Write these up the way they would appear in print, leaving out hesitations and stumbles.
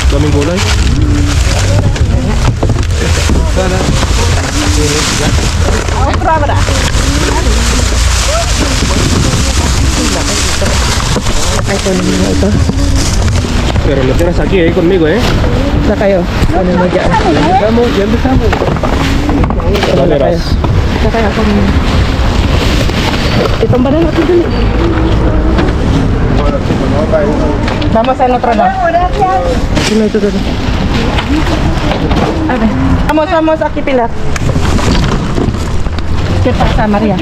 Daming gulay. Sana. Ito. Pero lo tienes aquí conmigo, Sa kayo. Ano mo dyan? Estamos, ya empezamos. Wala kayo. Sa kayo ako. Itong ba na natin dun? Vamos en otro lado. Sino ito dun? A ver. Vamos aquí, Pilar. ¿Qué pasa, María?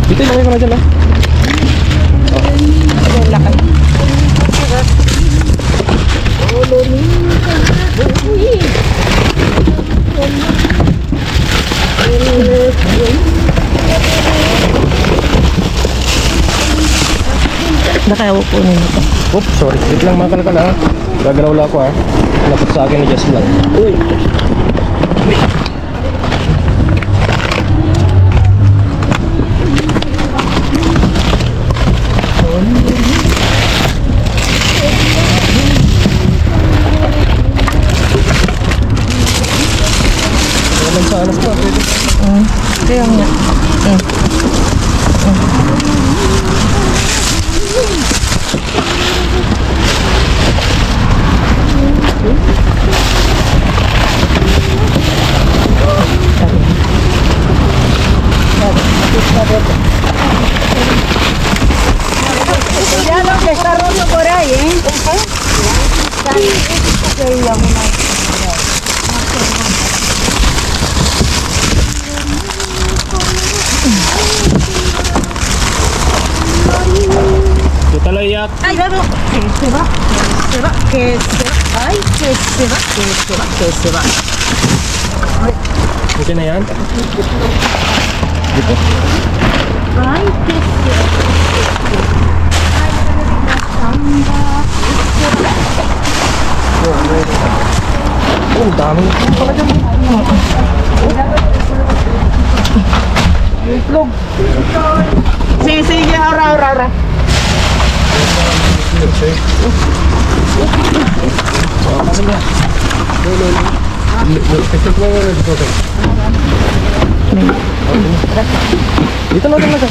Dito, lagay ko na dyan, Lakad. Nakaupo nyo ito. Oops, sorry. Wait lang mga kalakal, ha. Gagalaw lang ako, ha. Lapot sa akin ni Jess Vlog. Uy. Walang sa anak ko, pwede. Kaya nga. Ya lo que está roto por ahí, Kita lo iyak. Ay, vamos. Que se va, que se va, que se va. Ay, que se va, que se va, que se va. Okay na yan? Dito. Ay, que se va. Ay, la samba. Oh, dami. Pala dyan. Itlog. Sí, ya, ahora. Dito na talaga.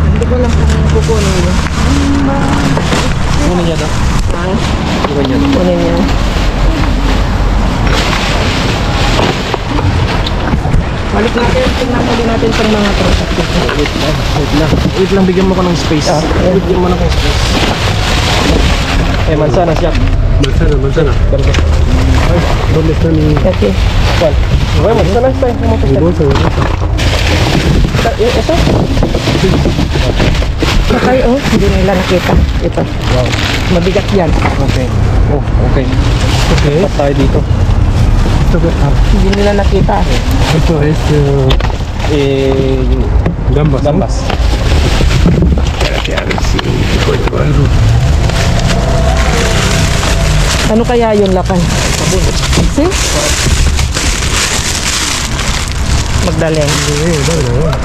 Hindi ko lang kung kukunin yun. Ano niya daw? Ano niya daw? Kunin yan. Balik natin, tingnan mo din natin itong mga product dito. Wait lang, bigyan mo ko ng space. Bigyan mo na ng space. Mansanas, Jack. Manzana. Verde. Ay, ¿dónde está mi Okay. ¿Cuál? Bueno, mansanas tayo. bolsa? ¿Esa? Sakay, hindi nila nakita. Ito. Wow. Mabigat yan. Okay. Oh, okay. Okay. Pat tayo dito. Hindi nila nakita. Esto es gambas. ¿no? Gambas. Espérate a ver si encuentro algo. Ano kaya yun, Lakan? See? Magdaleng.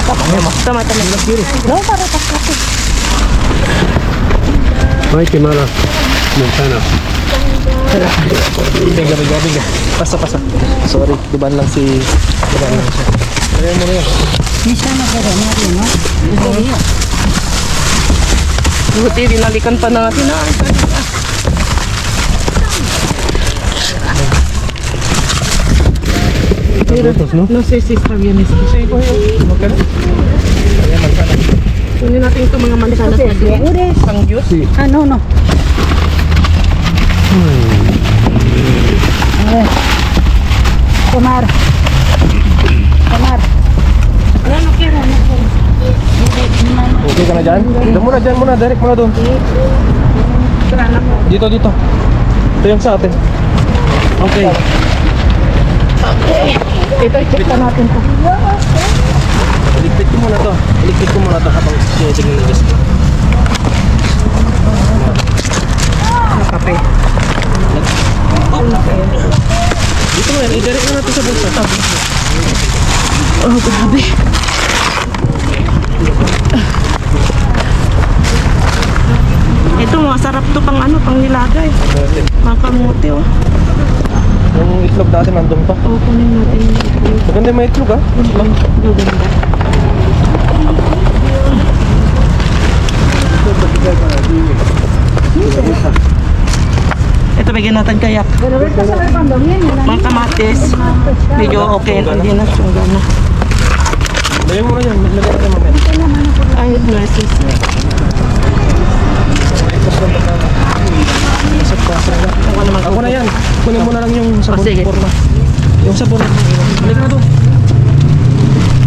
Tama. No, para tapos. Ay, qué mala manzana. Gabi. Pasa. Sorry, duban lang siya. Kaya mo na yan. Buti, dinalikan pa natin ah. Tagutos, no? No sé si está bien esto. Sí, Magkano? Ayan, magkano? kunin natin ito mga mansanas na green. Pang juice. Si. Ah, no, no. A ver. Tomar. Tomar. No, no quiero, no quiero. Okay ka na dyan? Dyan muna, direct muna doon. Dito. Ito yung sa atin. Okay. Ito, i-check pa natin ito. Iligpit ko muna to habang sinisigil ng gusto. Kape. Dito mo yan, i-direct na natin sa bulsa. Oh, grabe. Ito, masarap to pang ano, pang nilagay. Mga kamote, oh. Yung itlog natin nandun pa. Oh, kunin natin yung itlog. Maganda yung may itlog ah. Maganda. Ito, bigyan natin kayak. Pero ves a saber cuando viene la Mga kamatis. Medyo okay. Hindi na siyang gana. Lagyan mo na yan, lagyan natin mamaya. Ay, nurses. Ako na yan. Kunin mo na lang yung sabon. sige. Forma. Yung sabon. Balik na doon.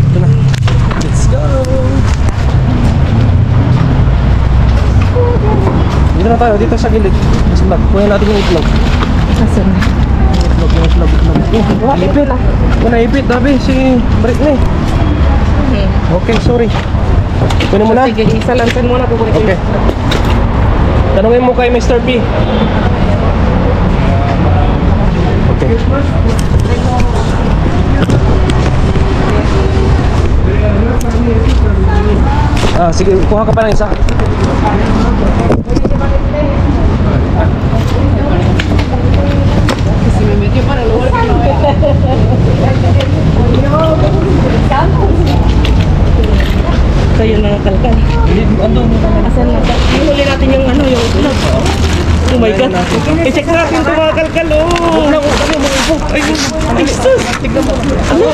Ito na. Let's go. Dito na tayo. Dito sa gilid. Sa vlog. Kunin natin yung itlog. Asan na? Yung itlog. Ipit. Kuna ipit. Dabi si Britney. Okay, sorry. Kunin mo na. Sige, isalansan muna. Kukunin ko Okay. Tanungin mo kay Mr. P. Okay. Sige, kuha ka pa ng isa. Kayo na kalkal. Asan na? Huli natin yung ano, yung itlog. Oh my God. I-check natin ito mga kalkal, oh. Huwag na, maupo. Ay, Jesus. Tignan mo. Ano?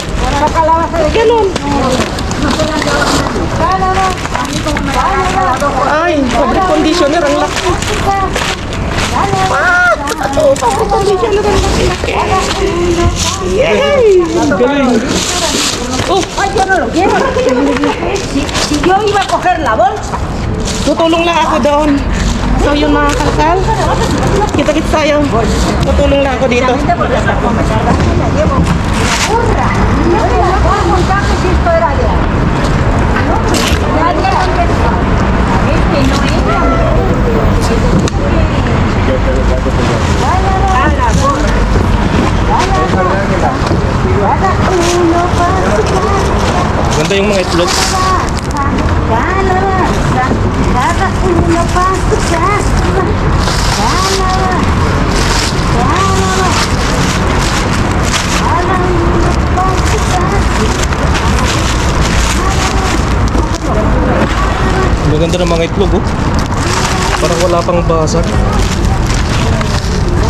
Ganon. Ay, fabric conditioner ang laki. Oh, fabric conditioner ang laki. Yay! Galing. Oh, Ay, yo no lo quiero. Si yo iba a coger la bolsa. tutulong lang ako doon. So yun mga kalkal, kita-kits tayo. Tutulong lang ako dito. Porque hasta con me cargas que la llevo. ¡Hurra! No me la puedo montar que si esto era de ahí. No, ya dijeron que no. Es que no entra. ¡Hala, corre! ¡Hala, uno para su casa! Ganda yung mga itlog. Calabaza, cada uno para su casa. Calabaza, calabaza, cada uno para su casa. Maganda ng mga itlog, oh. Parang wala pang basag.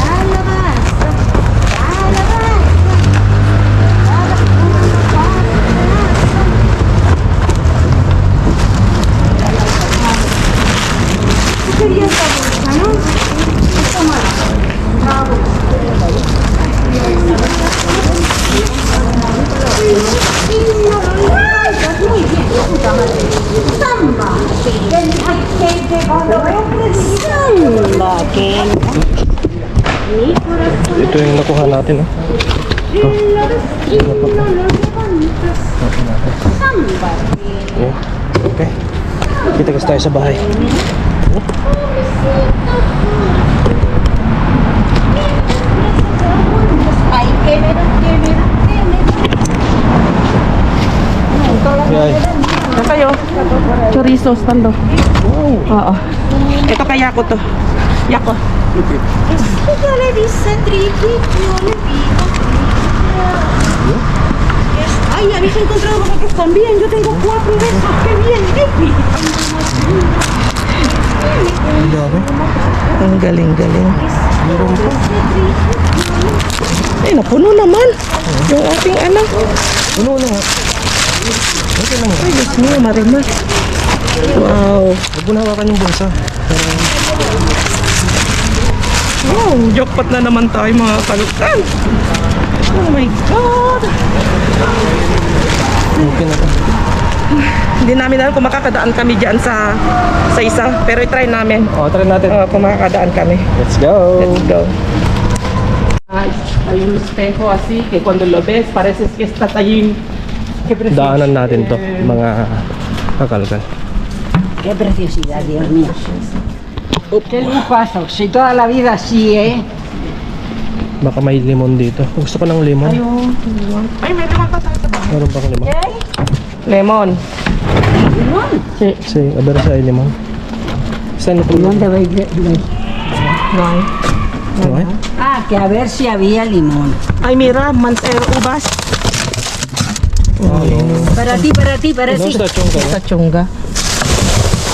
Calabaza, calabaza, cada uno para su casa. ¿Tú querías la bolsa, no? Tómala. Bravo. Muy bien, puta madre. Samba. Samba, que mi corazón. Ito yung nakuha natin, oh. Samba. Yeah. Okay. Kita kasi tayo sa bahay. Ay, que ver. Yay. Ito kayo. Chorizo, stando. Oo. Ito kaya ko to. Yako. Yo le dice triqui, yo le pido triqui. Ay, habéis encontrado vosotros también. Yo tengo 4 de esos. ¡Qué bien, Epi! Ang dami. Ang galing-galing. Meron pa. Ay, napuno naman. Yung ating ano. Ano na nga? Okay lang. Ay, Diyos mo, Marimar. Wow. Huwag mo na hawakan yung bulsa. Wow, jackpot na naman tayo mga kalukal. Oh my God. Okay na to. Hindi namin alam kung makakadaan kami dyan sa isa. Pero i-try namin. Try natin. Kung makakadaan kami. Let's go. Let's go. Hay un espejo así que cuando lo ves pareces que estás allí. ¿Qué prefieres? Daanan natin to, mga kakalkal. ¡Qué preciosidad, Dios mío! ¡Qué lujazo! Si toda la vida así, ¿eh? Baka may limon dito. Gusto ko ng limon. Ay, may limon pa tayo sa bahay. Meron pa akong limon. Lemon. ¿Limón? Sí, a ver si hay limon. Saan ito? ¿Dónde vais? No hay. Okay. Ah, que a ver si había limón. Ay, mira, ubas. Para ti, para ti, para Doon ti. sa chongka. Sa chongga.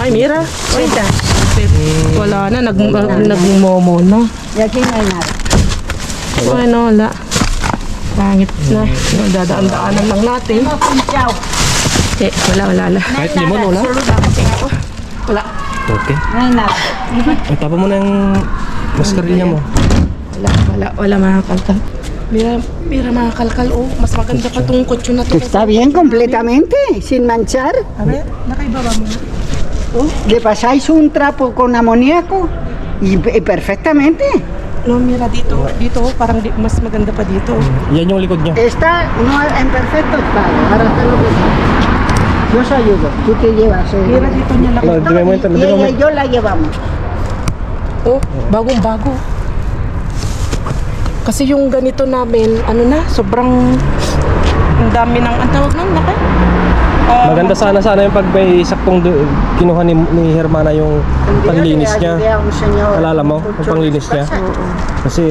Ay, mira. Ay, wala na, nagmomo na. Y aquí no hay nada. Bueno, wala. Pangit na. Dadaan-daanan lang natin. Chao. Wala. Kahit limon, wala? Wala. Okay. No hay nada. Ay, tapa mo na yung mascarilla mo. Wala mga kalkal. Mira mga kalkal, oh. Mas maganda pa itong kotse na to. Está bien completamente, sin manchar. A ver, nakaibaba mo na. Le pasáis un trapo con amoníaco y perfectamente. No, mira dito, parang mas maganda pa dito. Yan yung likod niya. Está no, en perfecto estado. Ahora está lo que está. Yo os ayudo, tú te llevas. Mira dito niya Di ba laki. mo ito? Y ella y yo la llevamos. Oh, bagong-bago. Kasi yung ganito namin, ano na, sobrang ang dami ng, ang tawag nun, laki? Maganda sana yung pag may saktong kinuha ni Hermana yung panlinis niya. Alala mo, yung panglinis niya. Kasi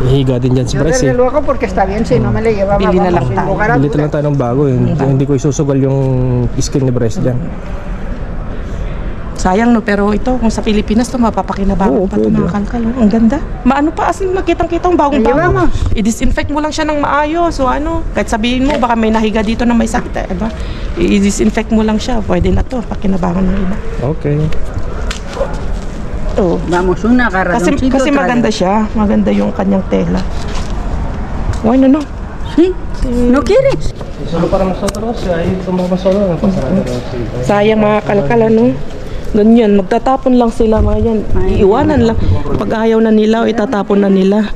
ihiga din dyan si Yo Bryce desde eh. luego porque está bien, si no me le llevaba. Bili na lang sin tayo. lugar a Bilito lang dudas. tayo ng bago eh. Hindi ko isusugal yung skin ni Bryce dyan. Sayang no, pero ito, kung sa Pilipinas to, mapapakinabangan Oo, pa ito pwede. mga kalkal. Oh. Ang ganda. Maano pa, as in, makitang-kita ang bagong-bago. Ayun, I-disinfect mo lang siya ng maayos. So ano, kahit sabihin mo, baka may nahiga dito na may sakit, diba? I-disinfect mo lang siya. Pwede na to, pakinabangan ng iba. Okay. Oh. Vamos, una agarradoncito. Kasi otra maganda vez. siya. Maganda yung kanyang tela. Why no? ¿Sí? ¿No quieres? Solo para nosotros, ahí tomamos solo. Sayang mga kalkal, ano? Ganyan, magtatapon lang sila mga yan. Iiwanan lang. Pag ayaw na nila, o itatapon na nila.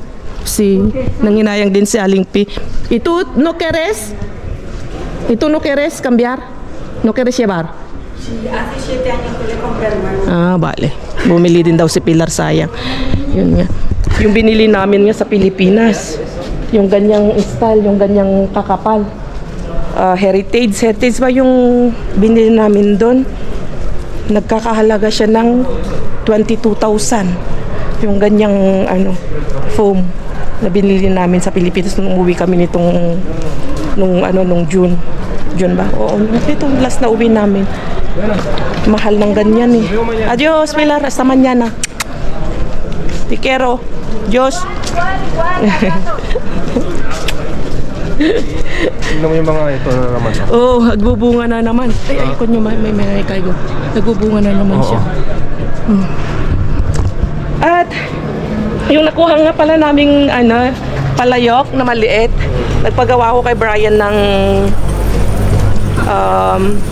Nanginayang din si Aling P. Ito, no quieres? Ito, no quieres cambiar? No quieres llevar? Hace 7 años que le compré, hermano. Ah, bale. Bumili din daw si Pilar, sayang. Yun nga. Yung binili namin nga sa Pilipinas. Yung ganyang style, yung ganyang kakapal. Heritage ba yung binili namin doon? Nagkakahalaga siya ng 22,000. Yung ganyang foam na binili namin sa Pilipinas nung umuwi kami nung June. June ba? Oo, ito last na uwi namin. Mahal ng ganyan eh. Adios, Pilar. Hasta mañana. Te quiero. Dios. Tingnan mo yung mga ito na naman. Oh, nagbubunga na naman. Ay, ko nyo, may kaigo. Nagbubunga na naman siya. At, yung nakuha nga pala naming, palayok na maliit. Nagpagawa ko kay Brian ng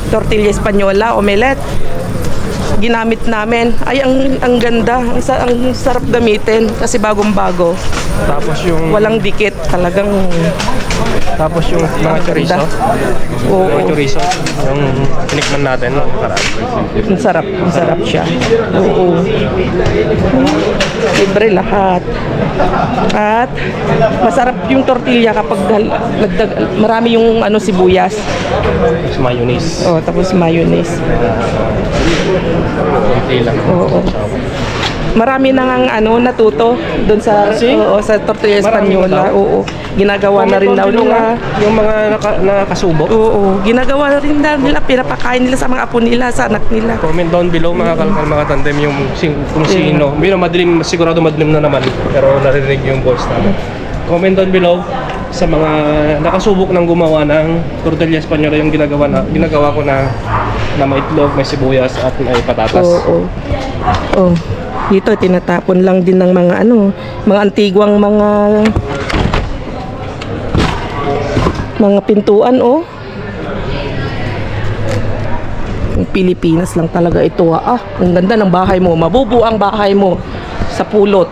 tortilla española, omelette. Ginamit namin. Ay, ang ganda. Ang sarap gamitin kasi bagong-bago. Tapos yung Walang dikit. Talagang mga chorizo. oo. Yung chorizo, yung tinikman natin no, Ang sarap siya. Oo. Libre lahat. At masarap yung tortilla kapag marami yung sibuyas. Tapos mayonnaise. Oh, tapos mayonnaise. Konti lang. Oo. Marami nang ang natuto doon sa sa Tortilla Marami Española. ba daw? Oo. Ginagawa na rin daw nila. Yung mga nakasubo. Oo, ginagawa na rin daw nila, pinapakain nila sa mga apo nila, sa anak nila. Comment down below mga kalkal, mga tandem, yung kung sino. Hindi na madilim, sigurado madilim na naman. Pero narinig yung voice namin. Comment down below sa mga nakasubok ng gumawa ng tortilla española, yung ginagawa ko na may itlog, may sibuyas at may patatas. Oo. Oh. Dito tinatapon lang din ng mga mga antigwang mga pintuan Yung Pilipinas lang talaga ito ang ganda ng bahay mo, mabubuo ang bahay mo sa pulot.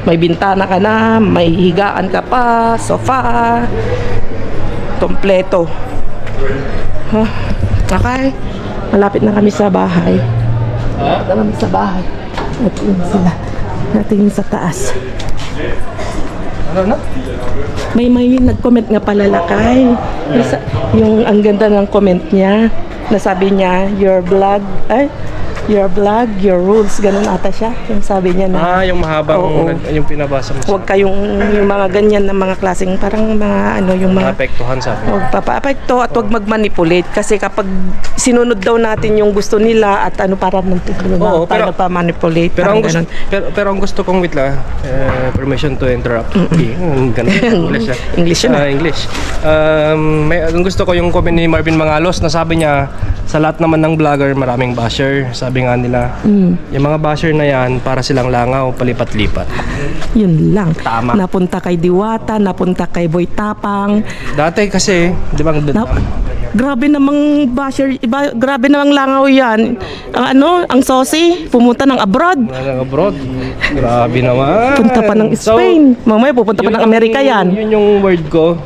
May bintana ka na, may higaan ka pa, sofa, kompleto. Okay, malapit na kami sa bahay. Malapit na kami sa bahay. Natingin sila. Natingin sa taas. Ano na? May nag-comment nga pala Lakay. Yung ang ganda ng comment niya. Nasabi niya, your vlog, your rules, ganun ata siya. Yung sabi niya na, Yung mahabang, yung pinabasa mo. huwag kayong yung mga ganyan na mga klaseng parang mga yung mga Maapektuhan sa akin. huwag papaapekto at huwag mag-manipulate kasi kapag sinunod daw natin yung gusto nila at parang Oo, tayo nagpa-manipulate. Pero ang parang gusto, ganun. pero ang gusto kong wait lang, permission to interrupt. Ganun, English. English yun English. Ang gusto ko yung comment ni Marvin Mangalos na sabi niya, sa lahat naman ng vlogger, maraming basher. Sabi nga nila, yung mga basher na yan, para silang langaw, palipat-lipat. Yun lang. Tama. Napunta kay Diwata, napunta kay Boy Tapang. Dati kasi, di ba, Grabe namang basher, grabe namang langaw yan. Ang Sosi, pumunta ng abroad. abroad. Grabe naman. Punta pa ng Spain. Mamaya pupunta pa ng Amerika yan. Yun yung word ko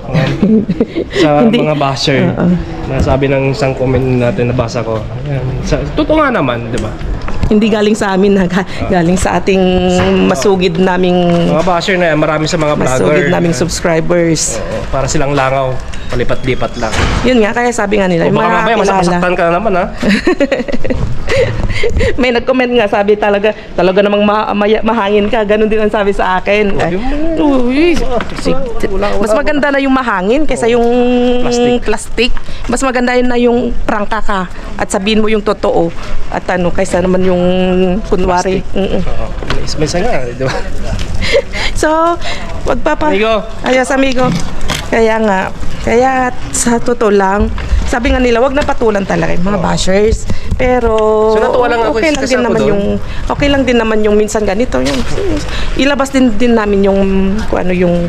sa mga basher. Nasabi ng isang comment natin, nabasa ko. Ayan. Totoo nga naman, di ba? Hindi galing sa amin, galing sa ating masugid naming Mga basher na yan, marami sa mga vlogger. masugid naming subscribers. Para silang langaw, palipat-lipat lang. Yun nga, kaya sabi nga nila, O baka mamaya masaktan ka na naman, ha? May nag-comment nga, sabi talaga namang mahangin ka, ganun din ang sabi sa akin. Ay, uy, mas maganda na yung mahangin kaysa yung plastic. Mas maganda yun na yung prangka ka at sabihin mo yung totoo at kaysa naman yung kunwari. Minsan nga, di ba? So, wag Amigo. Ayos, amigo. Kaya sa totoo lang, sabi nga nila, wag na patulan talaga yung mga bashers. Pero So, natuwa lang ako okay lang kasi din ako naman doon. okay lang din naman yung minsan ganito yung ilabas din namin yung kung ano yung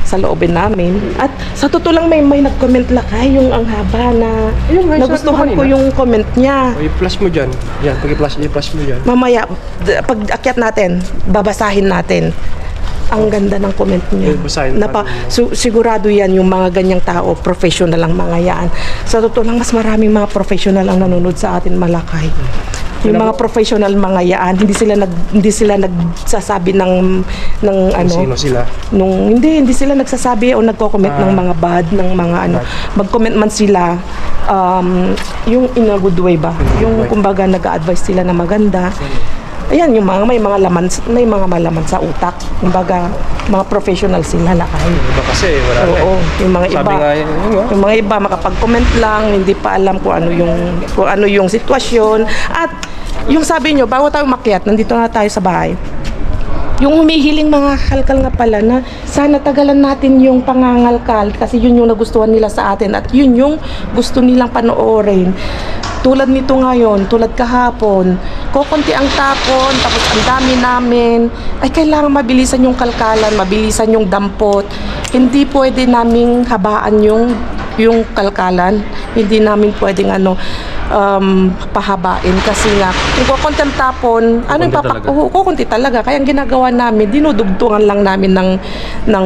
sa loobin namin. At sa totoo lang may nag-comment Lakay yung ang haba na Ayun, nga, nagustuhan sabi ko kanina. yung comment niya. O, i-flash mo dyan. Yan, i-flash mo dyan. Mamaya, pag akyat natin, babasahin natin. Ang ganda ng comment niya. Basahin natin. Sigurado yan yung mga ganyang tao, professional ang mga yan. Sa totoo lang, mas maraming mga professional ang nanonood sa atin Malakay. Yung mga professional mga yan, hindi sila nagsasabi ng Sino sila? hindi sila nagsasabi o nagko-comment ng mga bad, ng mga mag-comment man sila yung in a good way ba? Yung kumbaga nag-a-advise sila na maganda. Ayan, yung may mga malaman sa utak. Kumbaga, mga professional sila Lakay. Iba kasi, wala na Oo, yung mga Sabi iba. nga yun, Yung mga iba makapag-comment lang, hindi pa alam kung ano yung sitwasyon. At yung sabi nyo, bago tayo makyat, nandito na tayo sa bahay. Yung humihiling mga kalkal nga pala na sana tagalan natin yung pangangalkal kasi yun yung nagustuhan nila sa atin at yun yung gusto nilang panoorin. Tulad nito ngayon, tulad kahapon, kukunti ang tapon, tapos ang dami namin, ay kailangan mabilisan yung kalkalan, mabilisan yung dampot. Hindi pwede naming habaan yung kalkalan. Hindi namin pwedeng pahabain kasi nga kung kukunti ang tapon, kukunti talaga. Kaya ang ginagawa namin, dinudugtungan lang namin ng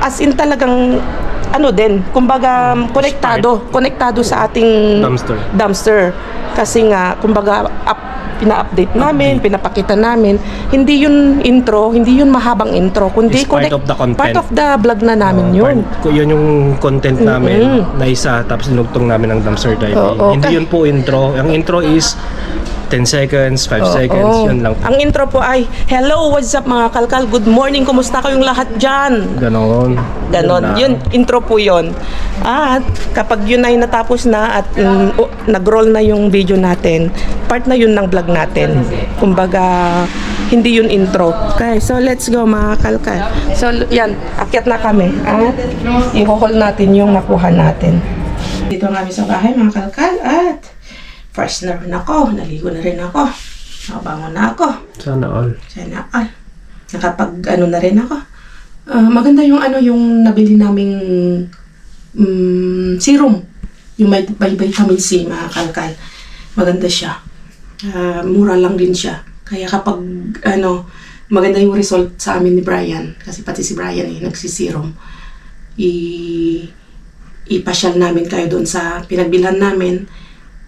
as in talagang kumbaga konektado sa ating dumpster. Kasi nga, kumbaga pina-update namin, pinapakita namin. Hindi yun intro, hindi yun mahabang intro, kundi It's part of the content. part of the vlog na namin yun. Yun yung content namin na isa, tapos dinugtong namin ng dumpster diving. Oo, Hindi yun po intro. Ang intro is 10 seconds, 5 seconds, Oo. yun lang. Ang intro po ay, hello, what's up mga kalkal? Good morning, kumusta kayong lahat dyan? Ganon. Ganon, yun, intro po yun. At kapag yun ay natapos na at nag-roll na yung video natin, part na yun ng vlog natin. Kumbaga, hindi yun intro. Okay, so let's go mga kalkal. So yan, akyat na kami at i-haul natin yung nakuha natin. Dito kami sa bahay mga kalkal at fresh na rin ako, naligo na rin ako, nakabangon na ako. Sana all. Sana all. Nakapag na rin ako. Maganda yung yung nabili naming serum. Yung may vitamin C mga kalkal. Maganda siya. Mura lang din siya. Kaya kapag maganda yung result sa amin ni Brian, kasi pati si Brian nagsiserum, ipasyal namin kayo doon sa pinagbilhan namin,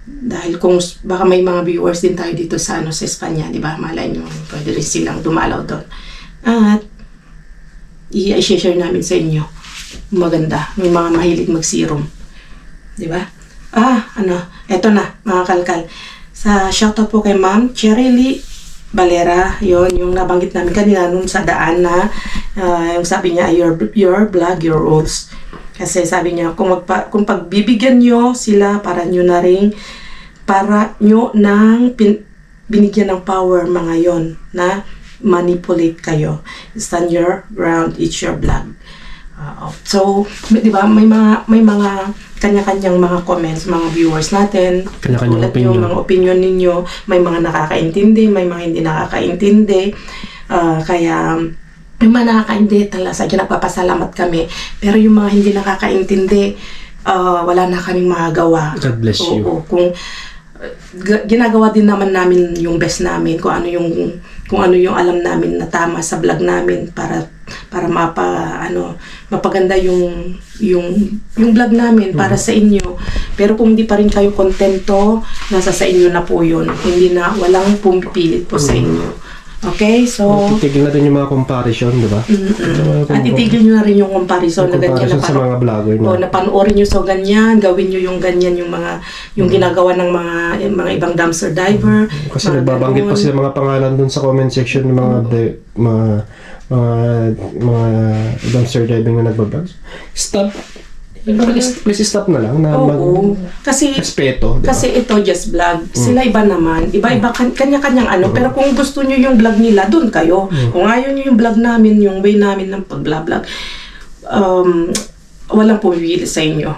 dahil kung baka may mga viewers din tayo dito sa sa Espanya, di ba? Malay nyo, pwede rin silang dumalaw doon. At i-share namin sa inyo. Maganda, may mga mahilig mag-serum. Di ba? Eto na mga kalkal. Sa shoutout po kay Ma'am Cherily Valera, yung nabanggit namin kanina nung sa daan na yung sabi niya, your blog, your rules. Kasi sabi niya, kung pagbibigyan nyo sila, para nyo nang binigyan ng power mga yon na manipulate kayo. Stand your ground, it's your blog. So, di ba, may mga kanya-kanyang mga comments, mga viewers natin. Kanya-kanyang opinion. Mga opinion ninyo, may mga nakakaintindi, may mga hindi nakakaintindi. Kaya, yung mga nakakaintindi, sadya nagpapasalamat kami. Pero yung mga hindi nakakaintindi, wala na kaming magagawa. God bless you. Oo, kung ginagawa din naman namin yung best namin, kung ano yung alam namin na tama sa vlog namin para mapaganda yung vlog namin para sa inyo. Pero kung hindi pa rin kayo kontento, nasa sa inyo na po yun. Walang pumipilit po sa inyo. Okay, so Titigil natin yung mga comparison, di ba? at itigil nyo na rin yung comparison na ganyan Comparison sa mga vlogger na. na panoorin nyo so ganyan, gawin nyo yung ganyan, yung ginagawa ng mga ibang dumpster diver. Kasi mga nagbabanggit pa ganun. sila mga pangalan dun sa comment section ng mga dumpster diving na nagbablog. Stop. Please stop na lang na Oo. Kasi respeto, di ba? Kasi ito just vlog. Sila iba naman. Iba-iba kanya-kanyang Pero kung gusto nyo yung vlog nila, doon kayo. Kung ayaw nyo yung vlog namin, yung way namin ng pag-vlog, walang pumipilit sa inyo.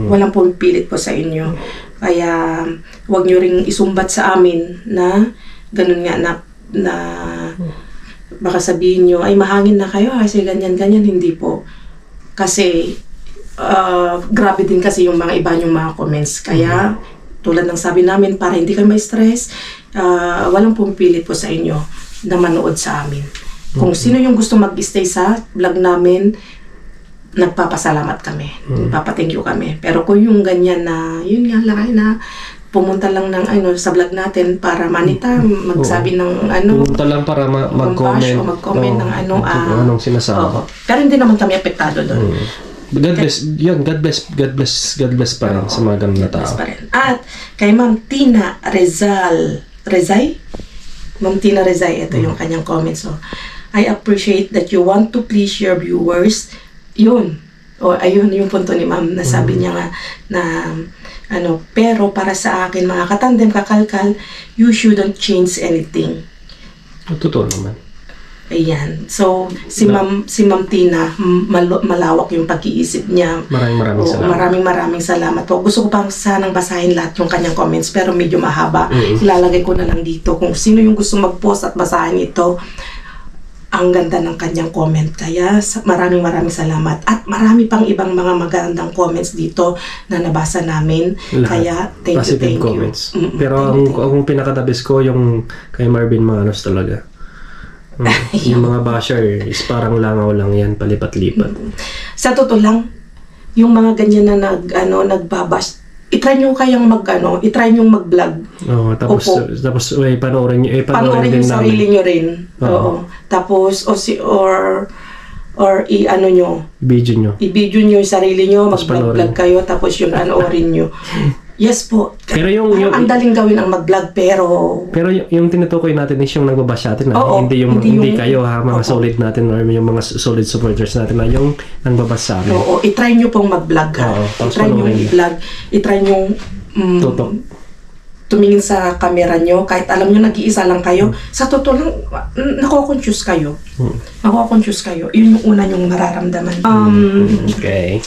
Walang pumipilit po sa inyo. Kaya wag nyo ring isumbat sa amin na ganun nga na baka sabihin nyo, ay mahangin na kayo kasi ganyan-ganyan. Hindi po. Kasi grabe din kasi yung mga iba yung mga comments. Kaya, tulad ng sabi namin, para hindi kayo ma-stress, walang pumipilit po sa inyo na manood sa amin. Kung sino yung gusto mag-stay sa vlog namin, nagpapasalamat kami. Nagpapa-thank you kami. Pero kung yung ganyan na, yun nga lang na pumunta lang ng sa vlog natin para manita, magsabi ng pumunta lang para mag-comment. Mag-comment ng anong sinasabi. Pero hindi naman kami apektado doon. God bless pa rin sa mga ganun na tao. At kay Ma'am Tina Rezay? Ma'am Tina Rezay, ito yung kanyang comment. So, I appreciate that you want to please your viewers. Yun. Ayun yung punto ni Ma'am na sabi niya nga na pero para sa akin, mga katandem, kakalkal, you shouldn't change anything. Totoo naman. Ayan. So, si Ma'am Tina, malawak yung pag-iisip niya. Maraming salamat. Maraming salamat po. Gusto ko pang sanang basahin lahat yung kanyang comments, pero medyo mahaba. Ilalagay ko na lang dito. Kung sino yung gusto mag-post at basahin ito, ang ganda ng kanyang comment. Kaya maraming salamat. At marami pang ibang mga magandang comments dito na nabasa namin. Lahat. Kaya thank Positive you. comments. Pero ang pinaka-the-best ko yung kay Marvin Manos talaga. Yung mga basher is parang langaw lang yan, palipat-lipat. Sa totoo lang, yung mga ganyan na nagbabash, itry nyo kayang itry nyo mag-vlog. Oo, tapos panoorin nyo, panoorin yung sarili nyo rin. Oo. Tapos, video nyo. I-video nyo yung sarili nyo, mag-vlog kayo, tapos yung panoorin nyo. Yes po. Pero yung Ang daling gawin ang mag-vlog pero yung tinutukoy natin is yung nagbabash natin na Oo, hindi hindi kayo ha, mga Oo. solid natin or yung mga solid supporters natin na yung nagbabash sa amin. oo, i-try nyo pong mag-vlog ha. Oo, tapos I-try nyo panoorin. i-vlog. I-try nyo Tutok. tumingin sa camera nyo kahit alam nyo nag-iisa lang kayo. Sa totoo lang, nako-confuse kayo. Nako-confuse kayo. Yun yung una nyong mararamdaman. Okay.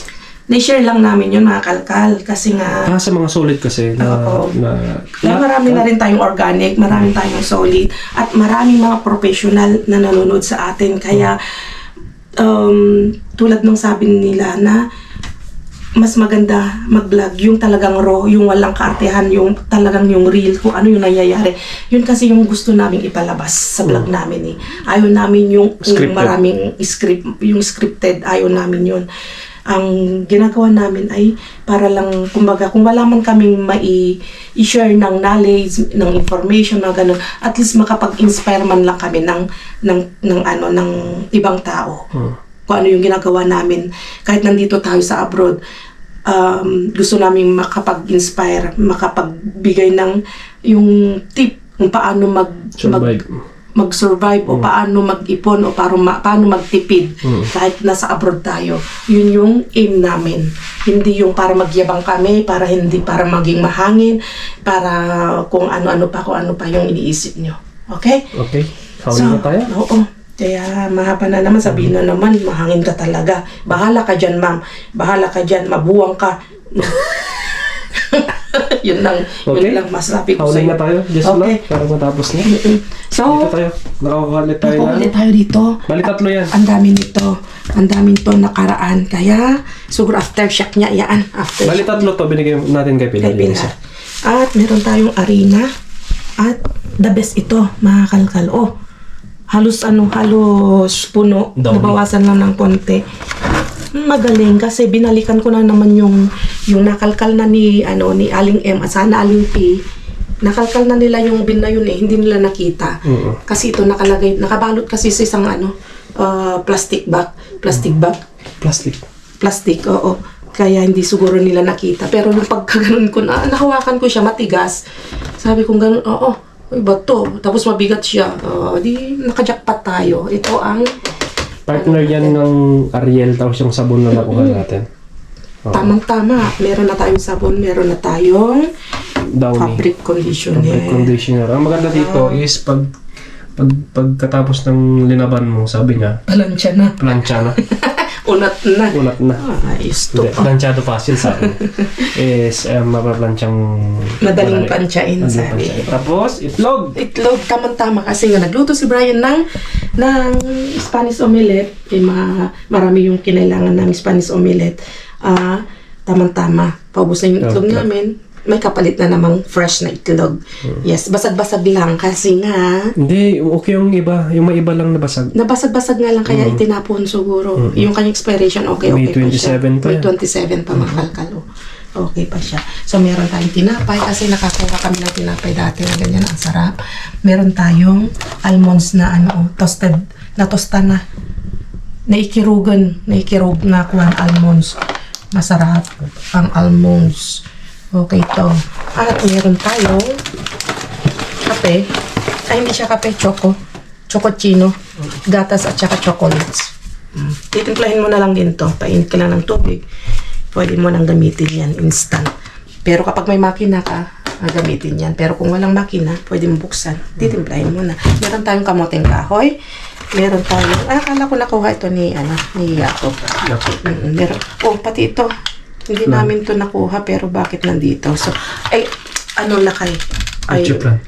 Na-share lang namin yun mga kalkal kasi nga Sa mga solid kasi na, Oo. na marami na rin tayong organic, marami tayong solid, at maraming mga professional na nanonood sa atin. Kaya, tulad ng sabi nila na mas maganda mag-vlog yung talagang raw, yung walang kaartehan, yung talagang yung real, kung ano yung nangyayari. Yun kasi yung gusto naming ipalabas sa vlog namin eh. Ayaw namin yung Scripted. maraming yung scripted, ayaw namin yun. Ang ginagawa namin ay para lang, kumbaga, kung wala man kaming i-share ng knowledge, ng information, mga ganun, at least makapag-inspire man lang kami ng ibang tao. Kung ano yung ginagawa namin. Kahit nandito tayo sa abroad, gusto namin makapag-inspire, makapagbigay ng yung tip kung paano mag-survive o paano mag-ipon o paano magtipid kahit nasa abroad tayo. Yun yung aim namin. Hindi yung para magyabang kami, para maging mahangin, para kung ano pa yung iniisip nyo. Okay? Okay. Hawli na tayo. Oo. Kaya mahaba na naman, sabihin na naman, mahangin ka talaga. Bahala ka dyan, ma'am. Bahala ka dyan, mabuwang ka. Yun lang masabi ko Hawli sa'yo. na tayo. Just Okay. lang. Para matapos na. So, Dito tayo. Nakakalit tayo na. ulit tayo dito. Bali tatlo yan. Ang dami nito. Ang dami nito nakaraan. Kaya, siguro aftershock niya yan. Bali tatlo to binigay natin kay Pilar. Kay Pilar. At meron tayong arena. At the best ito, mga kalkal. Oh, halos puno. Dami. Nabawasan lang ng konti. Magaling kasi binalikan ko na naman yung nakalkal na ni Aling M at sana Aling P. Nakalkal na nila yung bin na yun eh, hindi nila nakita. Kasi ito nakalagay, nakabalot kasi sa isang plastic bag. Plastic, oo. Kaya hindi siguro nila nakita. Pero nung pagkaganon ko na, nahawakan ko siya, matigas. Sabi kong gano'n, uy, bato. Tapos mabigat siya. Di nakajakpat tayo. Ito ang Partner yan ng Ariel, tapos yung sabon na nakuha natin. tamang-tama. Meron na tayong sabon, meron na tayong Downy. fabric conditioner. Fabric conditioner. Ang maganda dito is pagkatapos ng linaban mo, sabi niya, Palansya na. plancha na. Unat na. Unat na. Ayos to. Hindi, planchado fácil sa akin. Is mapaplanchang Madaling planchain, sabi. Tapos, itlog. Itlog, tamang-tama kasi nga nagluto si Brian ng Spanish omelette. Marami yung kinailangan ng Spanish omelette. Tamang-tama. Paubos na yung itlog Okay. namin. May kapalit na namang fresh na itlog. Yes, basag-basag lang kasi nga Hindi, okay yung iba. Yung may iba lang nabasag. nabasag-basag nga lang kaya itinapon siguro. Yung kanyang expiration, okay May pa siya. 27 pa May yan. 27 pa mga kalkalo. Okay pa siya. So, meron tayong tinapay kasi nakakuha kami ng tinapay dati na ganyan. Ang sarap. Meron tayong almonds na toasted, na tosta na. Naikirog na kuhan almonds. Masarap ang almonds. Okay to. At meron tayong kape. Ay, hindi siya kape, chocochino. Gatas at saka chocolates. Titimplahin mo na lang din to. Painit ka lang ng tubig. Pwede mo nang gamitin yan instant. Pero kapag may makina ka, gamitin yan. Pero kung walang makina, pwede mo buksan. Titimplahin mo na. Meron tayong kamoteng kahoy. Meron tayong, akala ko nakuha ito ni Jacob. Meron. Oh, pati ito. Hindi namin to nakuha, pero bakit nandito? So, lakay?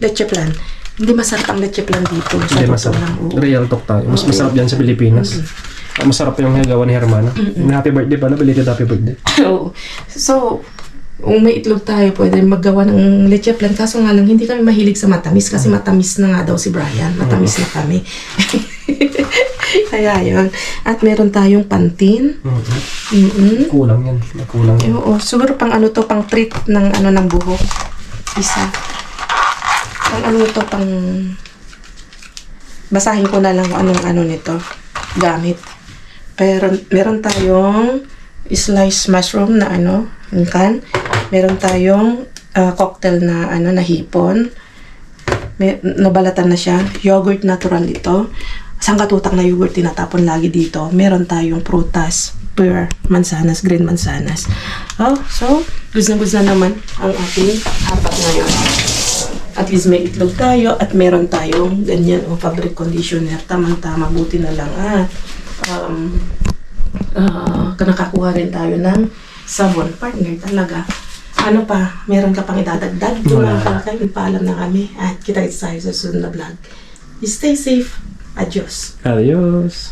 Leche plan. Hindi masarap ang leche plan dito. Hindi masarap. Real talk tayo. Mas masarap yan sa Pilipinas. Masarap yung gawa ni Hermana. Happy birthday pala, belated happy birthday. Oo. So, kung may itlog tayo, pwede maggawa ng leche plan. Kaso nga lang, hindi kami mahilig sa matamis kasi matamis na nga daw si Brian. Matamis na kami. Kaya yun. At meron tayong pantin. Kulang yan. Kulang yan. Oo. Siguro pang pang treat ng buhok. Isa. Pang basahin ko na lang kung anong nito. Gamit. Pero meron tayong sliced mushroom na ingkan. Meron tayong cocktail na na hipon. Nabalatan na siya. Yogurt natural ito. Sangkatutak na yogurt tinatapon lagi dito. Meron tayong prutas, pear, mansanas, green mansanas. Oh, so, goods na naman ang ating apat ngayon. At least may itlog tayo at meron tayong ganyan fabric conditioner. Tamang-tama, buti na lang nakakuha rin tayo ng sabon. Partner talaga. Ano pa? Meron ka pang idadagdag? Wala. Ipaalam na kami. At kita tayo sa susunod na vlog. Stay safe. Adios. Adios.